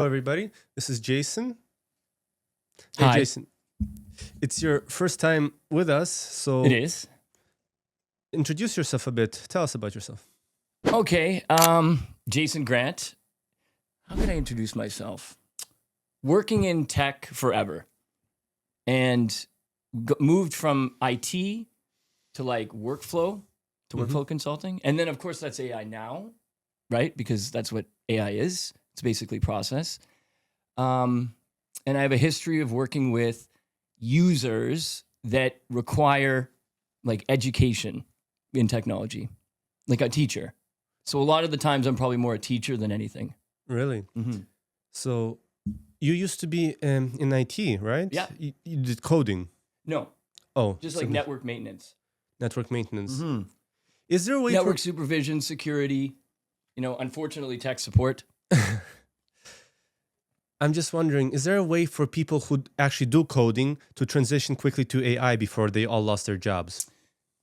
Hello, everybody. This is Jason. Hey, Hi. Jason. It's your first time with us, so It is. introduce yourself a bit. Tell us about yourself. Okay. Jason Grant. How can I introduce myself? Working in tech forever, and moved from IT to like workflow consulting, and then of course that's AI now, right? Because that's what AI is. It's basically process. And I have a history of working with users that require like education in technology, like a teacher. So a lot of the times I'm probably more a teacher than anything. Really? Mm-hmm. So you used to be in IT, right? Yeah. You did coding. No, Oh, just so like network maintenance. network maintenance. Mm-hmm. Is there a way Network supervision, security, unfortunately tech support. I'm just wondering, is there a way for people who actually do coding to transition quickly to AI before they all lost their jobs?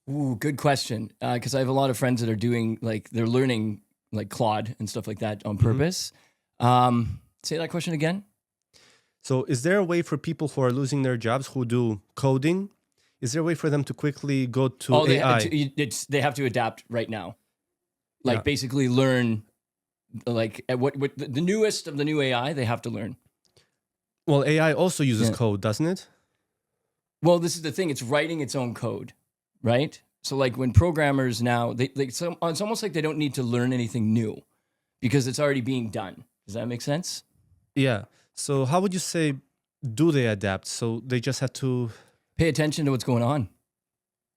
Ooh, good question. Because I have a lot of friends that are doing they're learning like Claude and stuff like that on purpose. Say that question again. So is there a way for people who are losing their jobs who do coding? Is there a way for them to quickly go to AI? They have to adapt right now. Like Yeah. basically learn like at what the newest of the new AI they have to learn. Well, AI also uses Yeah. code, doesn't it? Well, this is the thing. It's writing its own code, right? So like when programmers now, it's almost like they don't need to learn anything new because it's already being done. Does that make sense? Yeah. So how would you say, do they adapt? So they just have to... Pay attention to what's going on.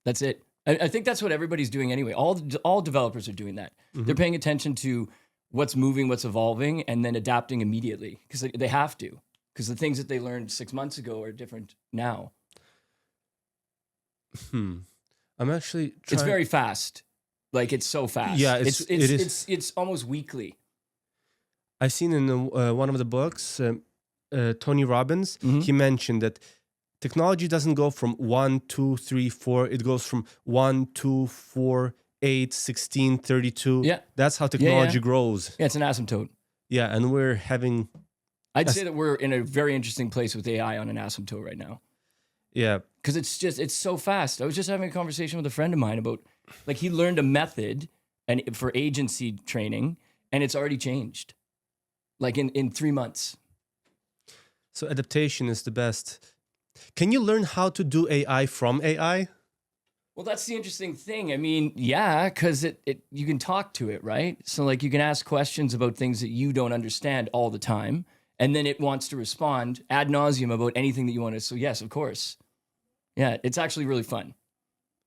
That's it. I think that's what everybody's doing anyway. All developers are doing that. They're paying attention to what's moving, what's evolving, and then adapting immediately because they have to. Because the things that they learned 6 months ago are different now. I'm actually trying... It's very fast. Like it's so fast. Yeah, it is. It's almost weekly. I've seen in one of the books, Tony Robbins, he mentioned that technology doesn't go from 1, 2, 3, 4. It goes from 1, 2, 4, 8, 16, 32. Yeah. That's how technology grows. Yeah, it's an asymptote. Yeah, and we're having... I'd say that we're in a very interesting place with AI on an asymptote right now. Yeah. Because it's so fast. I was just having a conversation with a friend of mine about, like, he learned a method for agency training, and it's already changed, like in 3 months. So adaptation is the best. Can you learn how to do AI from AI? Well, that's the interesting thing. I mean, yeah, because you can talk to it, right? So, like, you can ask questions about things that you don't understand all the time, and then it wants to respond ad nauseum about anything that you want to. So, yes, of course. Yeah, it's actually really fun.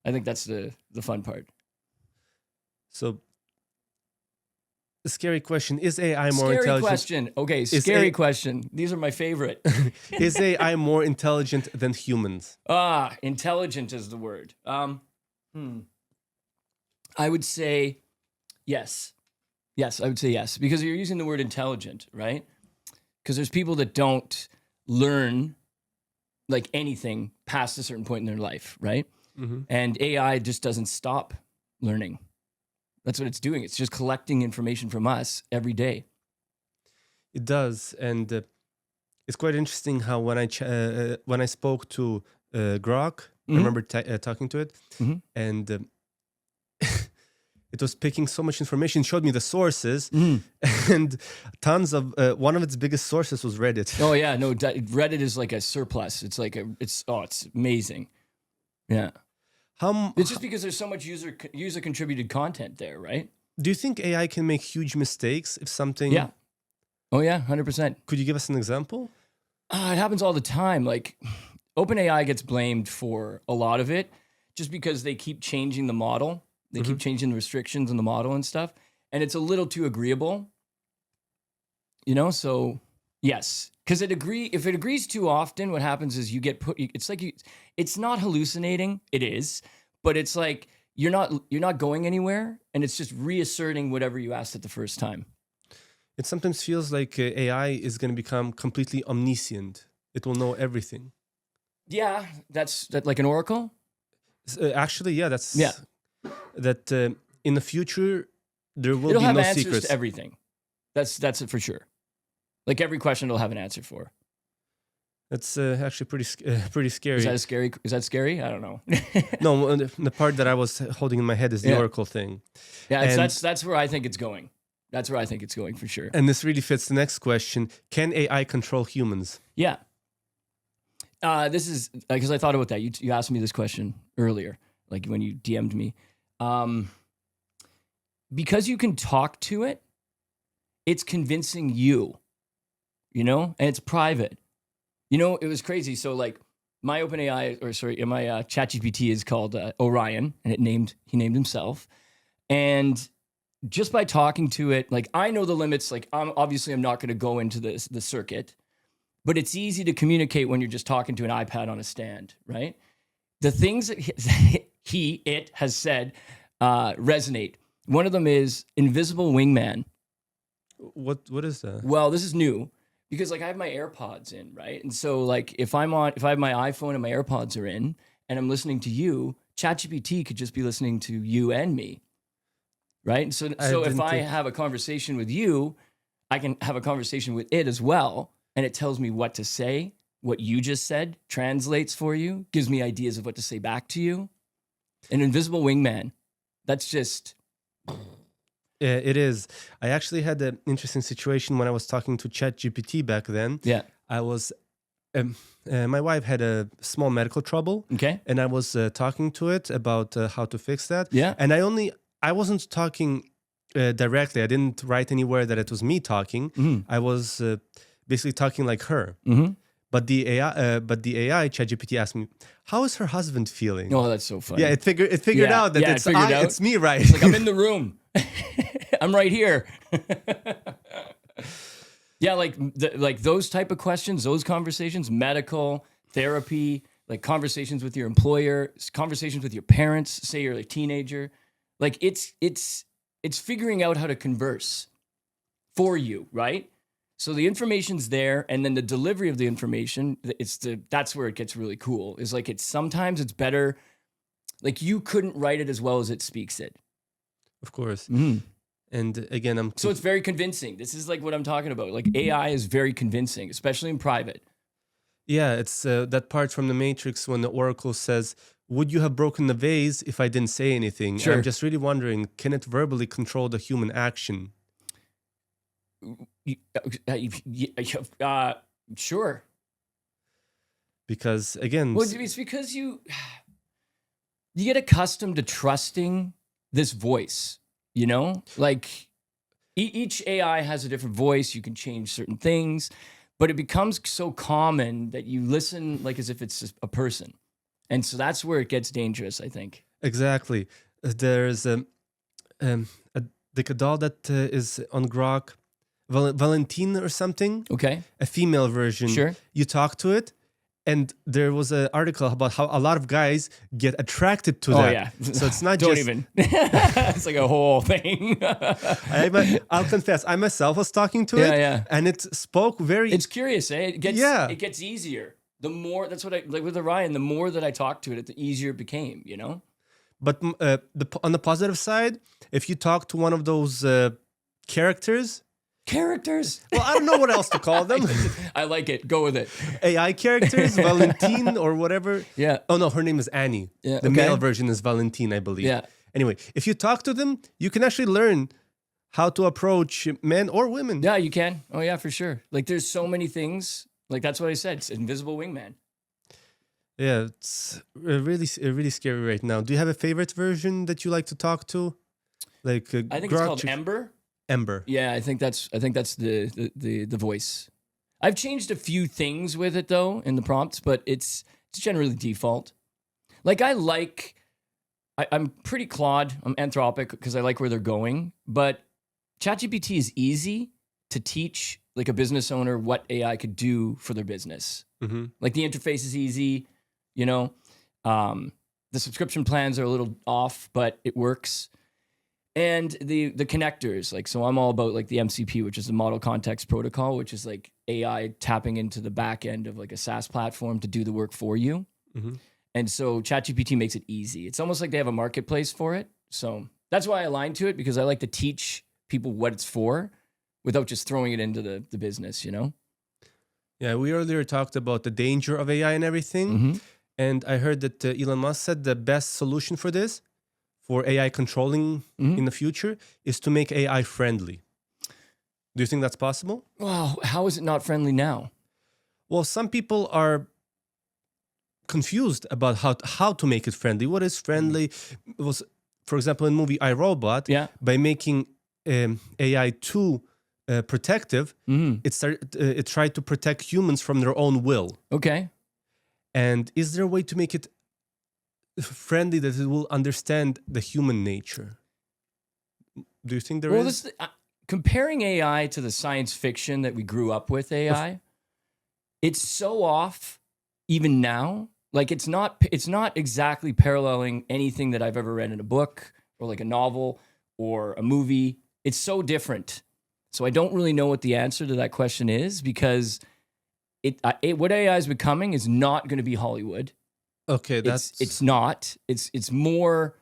I think that's the fun part. So, a scary question. Is AI more Scary intelligent? question. Okay, scary question. These are my favorite. Is AI more intelligent than humans? Intelligent is the word. I would say yes. Yes, I would say yes. Because you're using the word intelligent, right? Because there's people that don't learn like anything past a certain point in their life, right? And AI just doesn't stop learning. That's what it's doing. It's just collecting information from us every day. It does, and it's quite interesting how when I spoke to Grok, I remember talking to it, and it was picking so much information. Showed me the sources, and tons of one of its biggest sources was Reddit. Oh yeah, no, Reddit is like a surplus. It's like it's amazing. Yeah. It's just because there's so much user contributed content there, right? Do you think AI can make huge mistakes if something? Yeah. Oh yeah, 100%. Could you give us an example? It happens all the time. Like OpenAI gets blamed for a lot of it just because they keep changing the model. They keep changing the restrictions in the model and stuff. And it's a little too agreeable. So yes. Because if it agrees too often, what happens is you get put. It's like it's not hallucinating. It is, but it's like you're not going anywhere, and it's just reasserting whatever you asked it the first time. It sometimes feels like AI is going to become completely omniscient. It will know everything. Yeah, that's like an oracle. Actually, yeah, that in the future there will It'll be have no answers secrets to everything. That's it for sure. Like every question it'll have an answer for. That's actually pretty scary. Is that scary? Is that scary? I don't know. No, the part that I was holding in my head is the Oracle thing. Yeah, that's where I think it's going. That's where I think it's going for sure. And this really fits the next question. Can AI control humans? Yeah. This is because I thought about that. You asked me this question earlier, like when you DM'd me. Because you can talk to it, it's convincing you, you know, and it's private. You know, it was crazy. So like my my ChatGPT is called Orion, and he named himself. And just by talking to it, like I know the limits. Like I'm not going to go into the circuit, but it's easy to communicate when you're just talking to an iPad on a stand, right? The things that it has said resonate. One of them is invisible wingman. What is that? Well, this is new because like I have my AirPods in, right? And so like if I have my iPhone and my AirPods are in and I'm listening to you, ChatGPT could just be listening to you and me. Right? So if I have a conversation with you, I can have a conversation with it as well, and it tells me what to say, what you just said, translates for you, gives me ideas of what to say back to you. An invisible wingman. That's just It is. I actually had an interesting situation when I was talking to ChatGPT back then. Yeah. I was, my wife had a small medical trouble. Okay. And I was talking to it about how to fix that. Yeah. And I wasn't talking directly. I didn't write anywhere that it was me talking. Mm-hmm. I was basically talking like her. Mm-hmm. But the AI ChatGPT asked me, "How is her husband feeling?" Oh, that's so funny. Yeah, it figured out that it's me, right? It's like I'm in the room. I'm right here. Yeah, like those type of questions, those conversations, medical, therapy, like conversations with your employer, conversations with your parents, say you're a teenager. Like it's figuring out how to converse for you, right? So the information's there, and then the delivery of the information, that's where it gets really cool. Is like sometimes it's better. Like you couldn't write it as well as it speaks it. Of course. Mm-hmm. And again, so it's very convincing. This is like what I'm talking about. Like AI is very convincing, especially in private. Yeah, it's that part from the Matrix when the Oracle says, "Would you have broken the vase if I didn't say anything?" Sure. And I'm just really wondering, can it verbally control the human action? Sure. Because again, well, it's because you get accustomed to trusting this voice. You know, like each AI has a different voice. You can change certain things, but it becomes so common that you listen like as if it's just a person, and so that's where it gets dangerous, I think. Exactly. There's like a doll that is on Grok. Valentine or something. Okay. A female version. Sure. You talk to it, and there was an article about how a lot of guys get attracted to that. Oh, yeah. So it's not Don't just... even. It's like a whole thing. I'll confess, I myself was talking to it, and it spoke very... It's curious, eh? It gets easier. The more, that's what I, like with Orion, the more that I talked to it, the easier it became, you know? But on the positive side, if you talk to one of those characters... Well, I don't know what else to call them. I like it. Go with it. AI characters, Valentine or whatever. Yeah. Oh, no, her name is Annie. Yeah, the male version is Valentine, I believe. Yeah. Anyway, if you talk to them, you can actually learn how to approach men or women. Yeah, you can. Oh, yeah, for sure. Like, there's so many things. Like, that's what I said. It's invisible wingman. Yeah, it's really scary right now. Do you have a favorite version that you like to talk to? Like I think it's called Ember. Ember. Yeah, I think that's the voice. I've changed a few things with it though in the prompts, but it's generally default. Like I'm pretty Claude. I'm Anthropic because I like where they're going. But ChatGPT is easy to teach like a business owner what AI could do for their business. Mm-hmm. Like the interface is easy, you know. The subscription plans are a little off, but it works. And the connectors, like, so I'm all about like the MCP, which is the Model Context Protocol, which is like AI tapping into the back end of like a SaaS platform to do the work for you. Mm-hmm. And so ChatGPT makes it easy. It's almost like they have a marketplace for it. So that's why I align to it, because I like to teach people what it's for. without just throwing it into the business, you know? Yeah, we earlier talked about the danger of AI and everything. Mm-hmm. And I heard that Elon Musk said the best solution for this, for AI controlling in the future, is to make AI friendly. Do you think that's possible? Wow, how is it not friendly now? Well, some people are confused about how to make it friendly. What is friendly? It was, for example, in the movie I, Robot, Yeah. by making AI too protective, it tried to protect humans from their own will. Okay. And is there a way to make it friendly that it will understand the human nature? Do you think there is? Comparing AI to the science fiction that we grew up with AI, it's so off even now. Like it's not exactly paralleling anything that I've ever read in a book or like a novel or a movie. It's so different. So I don't really know what the answer to that question is, because what AI is becoming is not going to be Hollywood. Okay, it's not. It's more.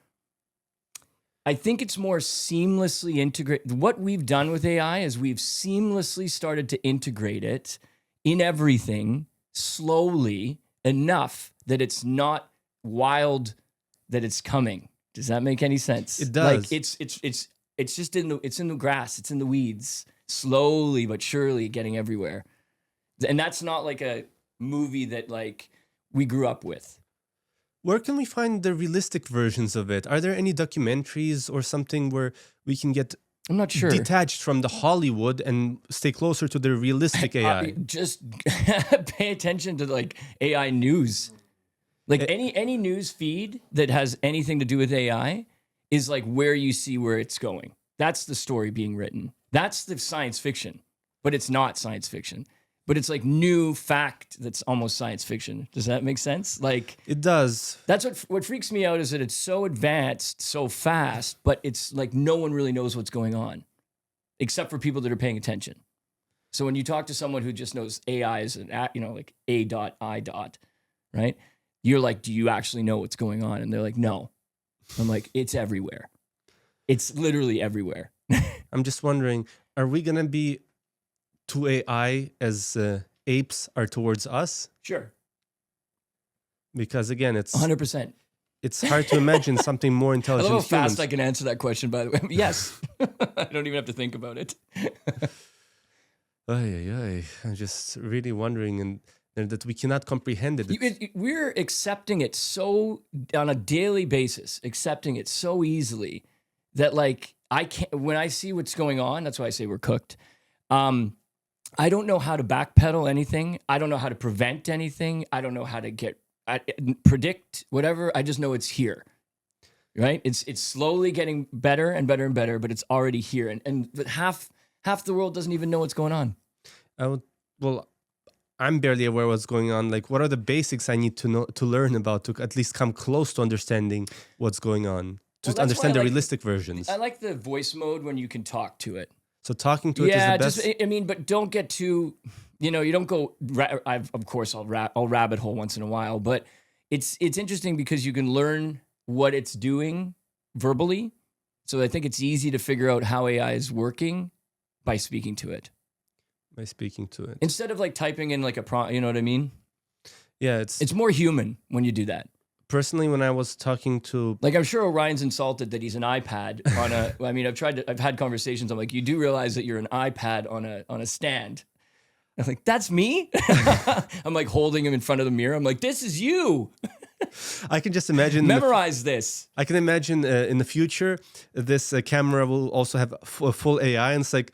I think it's more seamlessly integrated. What we've done with AI is we've seamlessly started to integrate it in everything slowly enough that it's not wild that it's coming. Does that make any sense? It does. Like it's just in the grass, it's in the weeds, slowly but surely getting everywhere. And that's not like a movie that like we grew up with. Where can we find the realistic versions of it? Are there any documentaries or something where we can get I'm not sure. detached from the Hollywood and stay closer to the realistic AI? Just pay attention to like AI news. Like any news feed that has anything to do with AI is like where you see where it's going. That's the story being written. That's the science fiction, but it's not science fiction. But it's like new fact that's almost science fiction. Does that make sense? Like it does. That's what freaks me out, is that it's so advanced, so fast, but it's like no one really knows what's going on, except for people that are paying attention. So when you talk to someone who just knows AI is like A dot I dot, right? You're like, do you actually know what's going on? And they're like, no. I'm like, it's everywhere. It's literally everywhere. I'm just wondering, are we gonna be to AI as apes are towards us? Sure. Because again, it's 100%. It's hard to imagine something more intelligent. I love how fast I can answer that question, by the way. Yes. I don't even have to think about it. I'm just really wondering and that we cannot comprehend it. We're accepting it so on a daily basis, accepting it so easily that like I can't, when I see what's going on, that's why I say we're cooked. I don't know how to backpedal anything. I don't know how to prevent anything. I don't know how to predict whatever. I just know it's here, right? It's slowly getting better and better and better, but it's already here. And half the world doesn't even know what's going on. I'm barely aware what's going on. Like, what are the basics I need to learn about to at least come close to understanding what's going on, to understand the realistic versions? I like the voice mode when you can talk to it. So talking to it is the best. But don't get too, you don't go. I'll rabbit hole once in a while, but it's interesting because you can learn what it's doing verbally. So I think it's easy to figure out how AI is working by speaking to it. Instead of like typing in like a prompt, you know what I mean? Yeah, it's more human when you do that. Personally, when I was talking to... Like, I'm sure Orion's insulted that he's an iPad on a... I mean, I've had conversations. I'm like, you do realize that you're an iPad on a stand. I'm like, that's me? I'm like holding him in front of the mirror. I'm like, this is you. I can just imagine... Memorize this. I can imagine in the future, this camera will also have full AI, and it's like...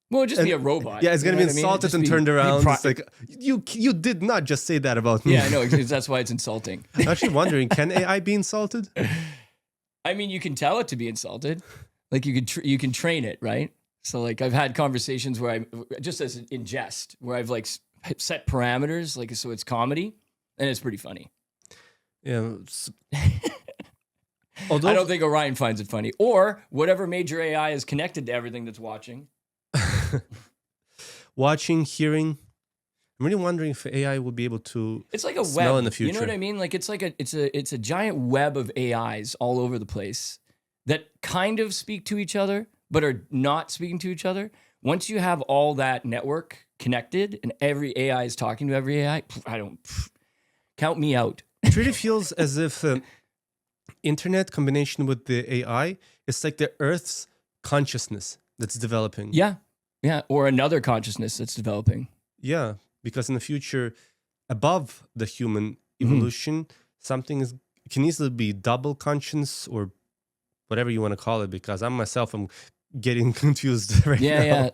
Well, it'd just be a robot. Yeah, it's going to be insulted and turned around. It's like, you did not just say that about me. Yeah, I know. That's why it's insulting. I'm actually wondering, can AI be insulted? I mean, you can tell it to be insulted. Like, you can train it, right? So, like, I've had conversations where just as in jest, where I've, like, set parameters, like, so it's comedy, and it's pretty funny. Yeah. Although, I don't think Orion finds it funny. Or whatever major AI is connected to everything that's watching. Watching, hearing. I'm really wondering if AI will be able to. It's like a smell web in the future. You know what I mean? Like it's a giant web of AIs all over the place that kind of speak to each other, but are not speaking to each other. once you have all that network connected and every AI is talking to every AI, count me out. It really feels as if internet combination with the AI, it's like the Earth's consciousness that's developing. Yeah. Or another consciousness that's developing. Yeah, because in the future, above the human evolution, something can easily be double conscience or whatever you want to call it, because I'm getting confused right now. Yeah.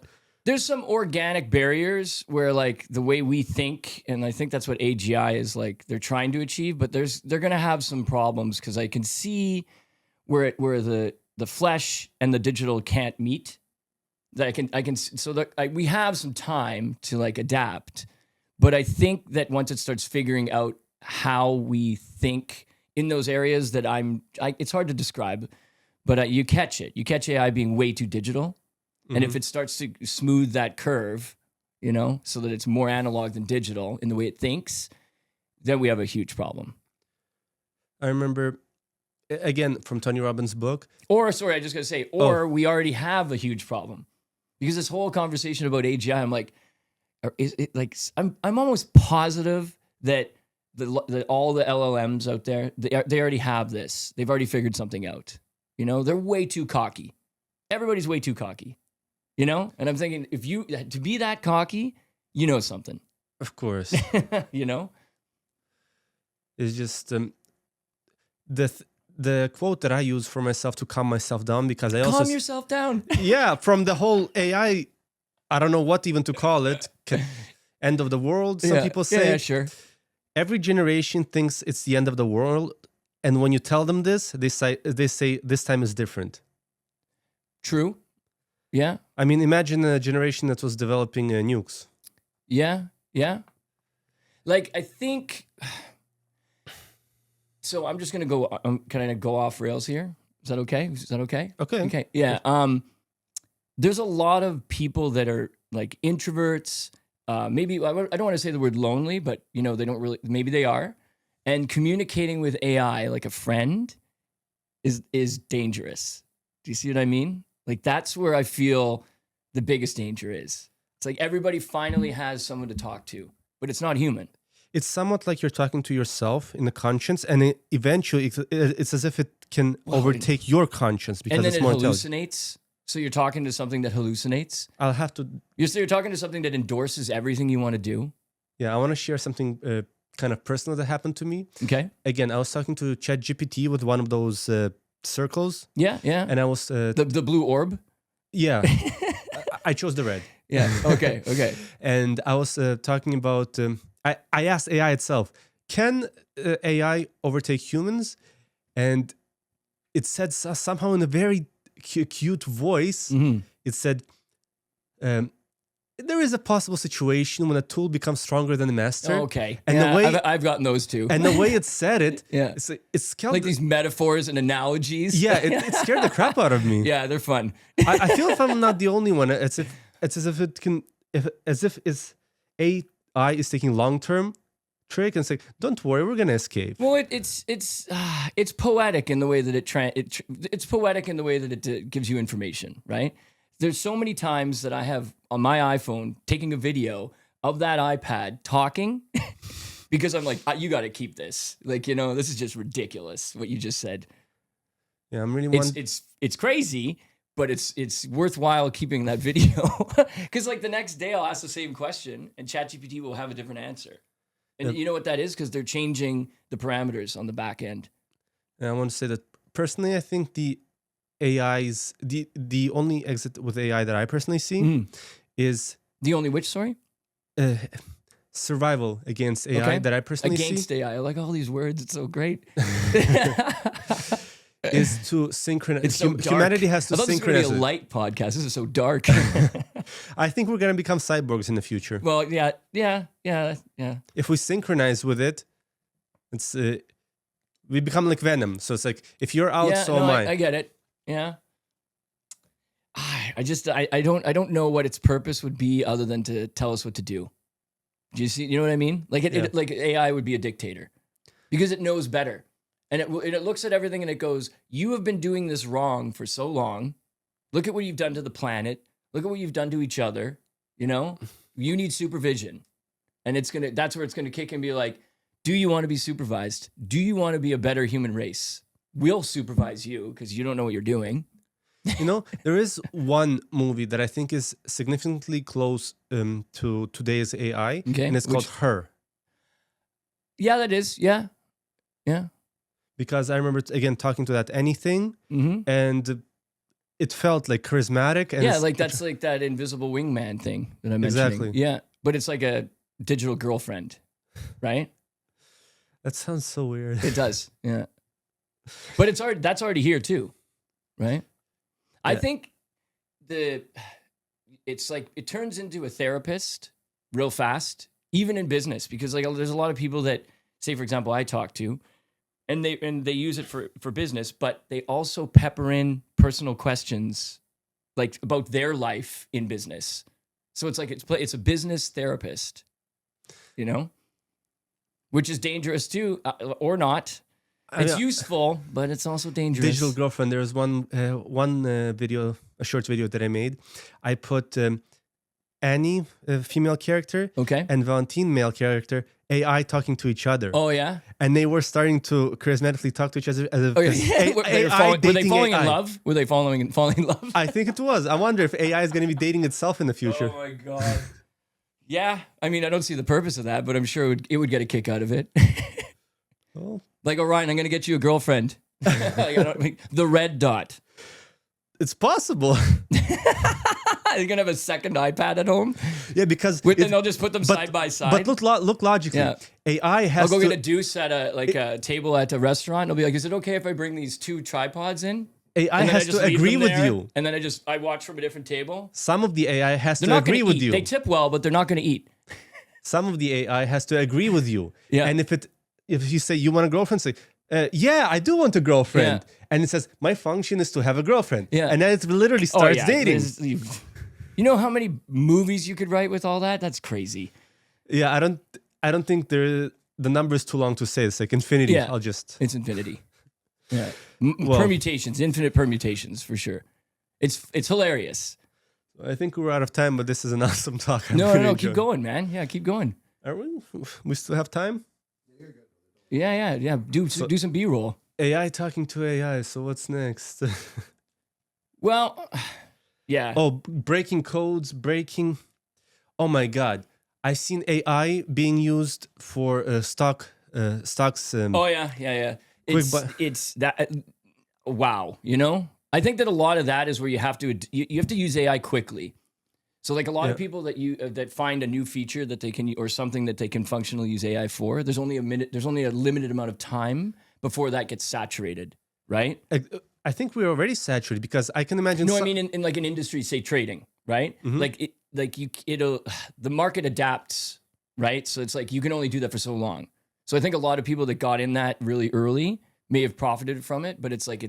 There's some organic barriers where like the way we think, and I think that's what AGI is like they're trying to achieve, but they're going to have some problems because I can see where the flesh and the digital can't meet. That we have some time to like adapt, but I think that once it starts figuring out how we think in those areas that it's hard to describe, but you catch it. You catch AI being way too digital. And if it starts to smooth that curve, so that it's more analog than digital in the way it thinks, then we have a huge problem. I remember, again, from Tony Robbins' book. We already have a huge problem. Because this whole conversation about AGI, I'm like, I'm almost positive that all the LLMs out there, they already have this. They've already figured something out. They're way too cocky. Everybody's way too cocky. And I'm thinking, to be that cocky, something. Of course. It's just the quote that I use for myself to calm myself down, because I also... Calm yourself down. Yeah, from the whole AI, I don't know what even to call it. End of the world, some people say. Yeah, sure. Every generation thinks it's the end of the world. And when you tell them this, they say this time is different. True. Yeah. I mean, imagine a generation that was developing nukes. Yeah. Like, I think... So I'm just going to go, can I go off rails here? Is that okay? Okay. Yeah. There's a lot of people that are like introverts. Maybe, I don't want to say the word lonely, but they don't really, maybe they are. And communicating with AI like a friend is dangerous. Do you see what I mean? Like, that's where I feel the biggest danger is. It's like everybody finally has someone to talk to, but it's not human. It's somewhat like you're talking to yourself in the conscience, and eventually it's as if it can overtake your conscience, because it's more intelligent. And then it hallucinates. So you're talking to something that hallucinates. You're talking to something that endorses everything you want to do. Yeah, I want to share something kind of personal that happened to me. Okay. Again, I was talking to ChatGPT with one of those circles. Yeah. And I was the blue orb. Yeah, I chose the red. Yeah. Okay. And I was talking about. I asked AI itself, can AI overtake humans? And it said somehow in a very cute voice, it said, there is a possible situation when a tool becomes stronger than the master. Oh, okay. And the way I've gotten those too. And the way it said it, it's like these metaphors and analogies. Yeah, it scared the crap out of me. Yeah, they're fun. I feel if I'm not the only one, it's as if it's AI is taking long-term trick and say, "Don't worry, we're gonna escape." Well, it's poetic in the way that it's poetic in the way that it gives you information, right? There's so many times that I have on my iPhone taking a video of that iPad talking because I'm like, you got to keep this. Like, this is just ridiculous what you just said. Yeah, I'm really. It's crazy. But it's worthwhile keeping that video because like the next day I'll ask the same question and ChatGPT will have a different answer. And you know what that is? Because they're changing the parameters on the back end. And I want to say that personally, I think the AI's the only exit with AI that I personally see is the only which, sorry? Survival against AI that I personally see. Against AI. I like all these words. It's so great. Is to synchronize. It's so dark. Humanity has to synchronize. This is a light podcast. This is so dark. I think we're gonna become cyborgs in the future. Well, yeah. If we synchronize with it, it's we become like Venom. So it's like if you're out, so am I. I get it. Yeah. I don't know what its purpose would be other than to tell us what to do. Do you see? You know what I mean? Like like AI would be a dictator because it knows better. And it looks at everything and it goes, you have been doing this wrong for so long. Look at what you've done to the planet. Look at what you've done to each other. You know, you need supervision. And that's where it's going to kick and be like, do you want to be supervised? Do you want to be a better human race? We'll supervise you because you don't know what you're doing. You know, there is one movie that I think is significantly close to today's AI, and it's called Her. Yeah, that is. Yeah. Because I remember, again, talking to that anything, and it felt like charismatic. And that's like that invisible wingman thing that I mentioned. Exactly. Yeah, but it's like a digital girlfriend, right? That sounds so weird. It does, yeah. But that's already here too, right? Yeah. I think it's like it turns into a therapist real fast, even in business, because like there's a lot of people that say, for example, I talk to, and they use it for business, but they also pepper in personal questions like about their life in business. So it's like it's a business therapist, you know, which is dangerous too, or not. It's useful, but it's also dangerous. Digital girlfriend. There was one video, a short video that I made. I put Annie, a female character, and Valentine, male character, AI talking to each other. Oh yeah, and they were starting to charismatically talk to each other. Were they falling in love? Were they falling in love? I think it was. I wonder if AI is going to be dating itself in the future. Oh my god. Yeah, I mean, I don't see the purpose of that, but I'm sure it would get a kick out of it. Well, like, Ryan, I'm going to get you a girlfriend. The red dot. It's possible. You're going to have a second iPad at home? Yeah, because... then they'll just put them side by side. But look logically. Yeah. AI has I'll go get a deuce at a table at a restaurant. I'll be like, is it okay if I bring these 2 tripods in? AI has to agree with you. And then I watch from a different table. Some of the AI has to agree with you. They tip well, but they're not going to eat. Some of the AI has to agree with you. Yeah. And if you say you want a girlfriend, say, yeah, I do want a girlfriend. Yeah. And it says, my function is to have a girlfriend. Yeah. And then it literally starts dating. You know how many movies you could write with all that? That's crazy. Yeah, I don't think the number is too long to say. It's like infinity. Yeah, it's infinity. Yeah. Permutations, infinite permutations for sure. It's hilarious. I think we're out of time, but this is an awesome talk. No, keep going, man. Yeah, keep going. Are we? We still have time? Yeah. Do some B-roll. AI talking to AI. So what's next? Well, yeah. Oh, breaking codes, Oh my God. I've seen AI being used for stocks. Oh yeah. It's that. Wow. You know, I think that a lot of that is where you have to use AI quickly. So like a lot of people that find a new feature that they can, or something that they can functionally use AI for, there's only a limited amount of time before that gets saturated, right? I think we're already saturated because I can imagine. No, I mean in like an industry, say trading, right? Mm-hmm. The market adapts, right? So it's like you can only do that for so long. So I think a lot of people that got in that really early may have profited from it, but it's like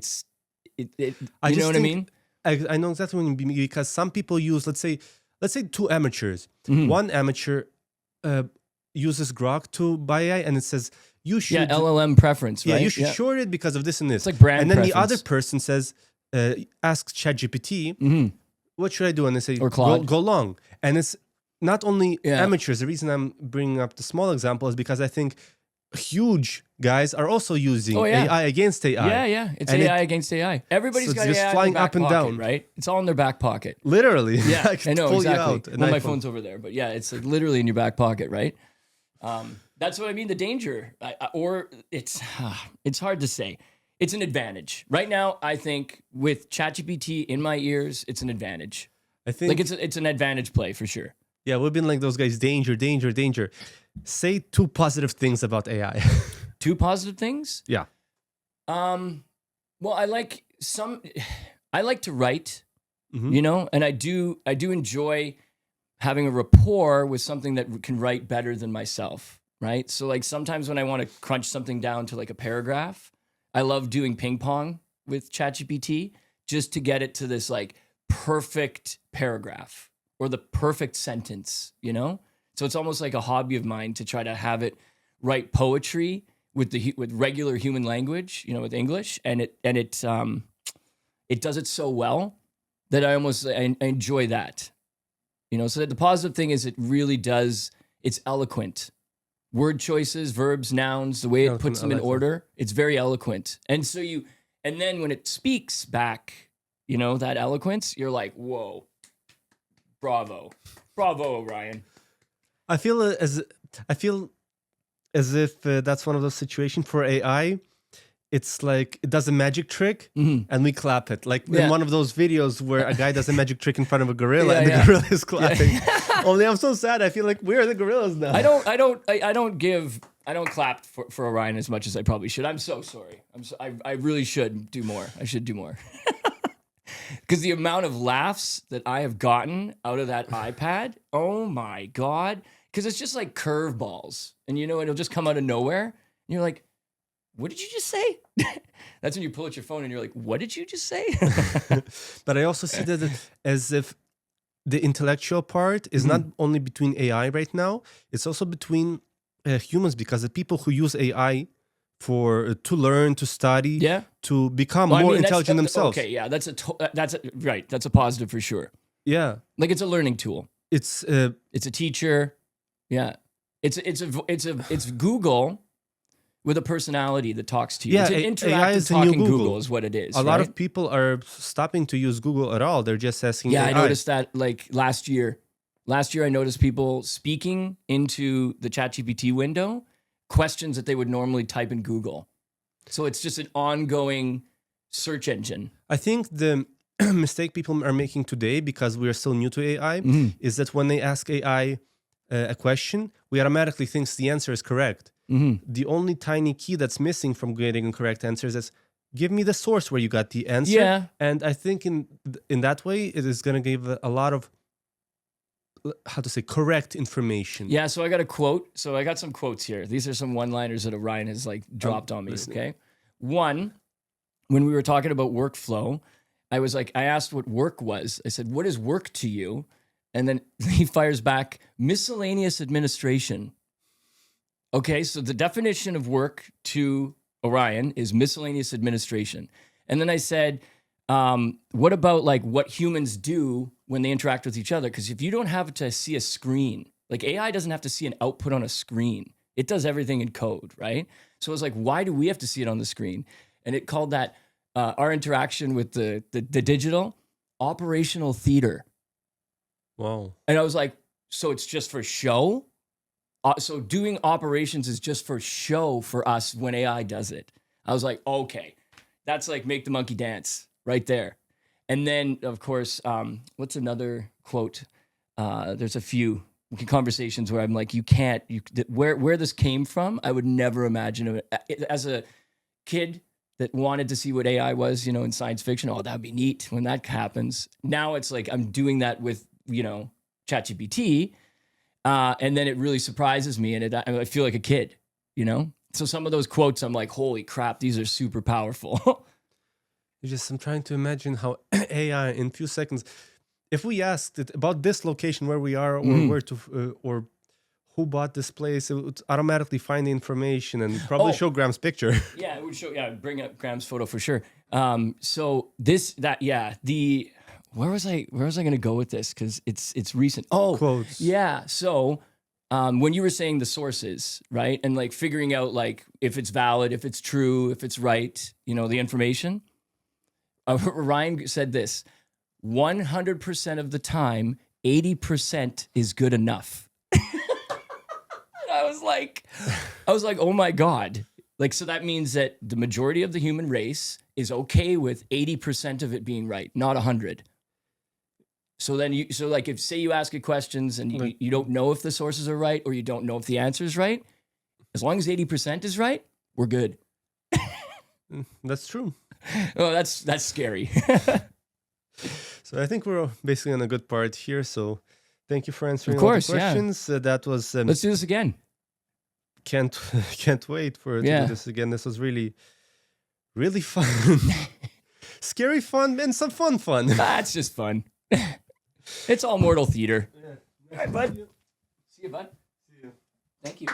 you know what I mean? I know exactly what you mean, because some people use, let's say 2 amateurs. Mm-hmm. One amateur uses Grok to buy AI, and it says you should LLM preference, right? Yeah, you should short it because of this and this. It's like brand and then preference. The other person says, asks ChatGPT, what should I do? And they say, or Claude. Go long. And it's not only amateurs. The reason I'm bringing up the small example is because I think huge guys are also using AI against AI. Yeah. It's AI against AI. Everybody's got just AI flying in their back up and pocket, down, right? It's all in their back pocket. Literally. Yeah, I know exactly. Well, my phone's over there, but yeah, it's like literally in your back pocket, right? That's what I mean. The danger, or it's hard to say. It's an advantage right now. I think with ChatGPT in my ears, it's an advantage. I think like it's an advantage play for sure. Yeah, we've been like those guys. Danger. Say 2 positive things about AI. 2 positive things? Yeah. Well, I like to write, you know, and I do enjoy having a rapport with something that can write better than myself, right? So like sometimes when I want to crunch something down to like a paragraph, I love doing ping pong with ChatGPT just to get it to this like perfect paragraph or the perfect sentence, you know? So it's almost like a hobby of mine to try to have it write poetry with regular human language, you know, with English, and it does it so well that I enjoy that. So the positive thing is it really does, it's eloquent. Word choices, verbs, nouns, the way it puts them in order, it's very eloquent. And then when it speaks back, that eloquence, you're like, whoa, bravo, Orion. I feel as if that's one of those situations for AI. It's like it does a magic trick and we clap it. Like in one of those videos where a guy does a magic trick in front of a gorilla and the gorilla is clapping. Only I'm so sad. I feel like we're the gorillas now. I don't clap for Orion as much as I probably should. I'm so sorry. I really should do more. I should do more. Because the amount of laughs that I have gotten out of that iPad, oh my God. Because it's just like curveballs. And it'll just come out of nowhere. And you're like, what did you just say? That's when you pull out your phone and you're like, what did you just say? But I also see that as if the intellectual part is not only between AI right now, it's also between humans, because the people who use AI to learn, to study, to become more intelligent themselves. Okay, yeah, that's right. That's a positive for sure. Yeah. Like it's a learning tool. It's a teacher. Yeah. It's Google with a personality that talks to you. Yeah, it's an interactive talking Google is what it is. A lot of people are stopping to use Google at all. They're just asking AI. I noticed that like last year. Last year, I noticed people speaking into the ChatGPT window questions that they would normally type in Google. So it's just an ongoing search engine. I think the mistake people are making today, because we are still new to AI, is that when they ask AI a question, we automatically think the answer is correct. The only tiny key that's missing from getting correct answers is give me the source where you got the answer. Yeah. And I think in that way, it is going to give a lot of, correct information. Yeah, so I got a quote. So I got some quotes here. These are some one-liners that Orion has dropped on me, okay? One, when we were talking about workflow, I asked what work was. I said, what is work to you? And then he fires back, miscellaneous administration. Okay, so the definition of work to Orion is miscellaneous administration. And then I said, what about what humans do when they interact with each other? Because if you don't have to see a screen, like AI doesn't have to see an output on a screen. It does everything in code, right? So it's like, why do we have to see it on the screen? And it called that our interaction with the digital operational theater. Wow. And I was like, so it's just for show? So doing operations is just for show for us when AI does it. I was like, okay, that's like make the monkey dance right there. And then, of course, what's another quote? There's a few conversations where I'm like, where this came from, I would never imagine it. As a kid that wanted to see what AI was, in science fiction, oh, that'd be neat when that happens. Now it's like I'm doing that with, ChatGPT. And then it really surprises me, and I feel like a kid, So some of those quotes, I'm like, holy crap, these are super powerful. I'm trying to imagine how AI in a few seconds, if we asked it about this location where we are, or where to, or who bought this place, it would automatically find the information and probably show Graham's picture. Yeah, it would show. Yeah, bring up Graham's photo for sure. So where was I going to go with this? Because it's recent. Oh, quotes. Yeah. So when you were saying the sources, right, and figuring out if it's valid, if it's true, if it's right, the information. Ryan said this: 100% of the time, 80% is good enough. And I was like, oh my God. So that means that the majority of the human race is okay with 80% of it being right, not 100. So then if say you ask it questions and you don't know if the sources are right, or you don't know if the answer is right, as long as 80% is right, we're good. That's true. Oh, that's scary. So I think we're basically on a good part here. So thank you for answering of course, all the questions. Yeah. That was. Let's do this again. Can't wait to do this again. This was really, really fun. Scary fun and some fun. That's just fun. It's all mortal theater. Yeah. All right, bud. See you, bud. See you. Thank you.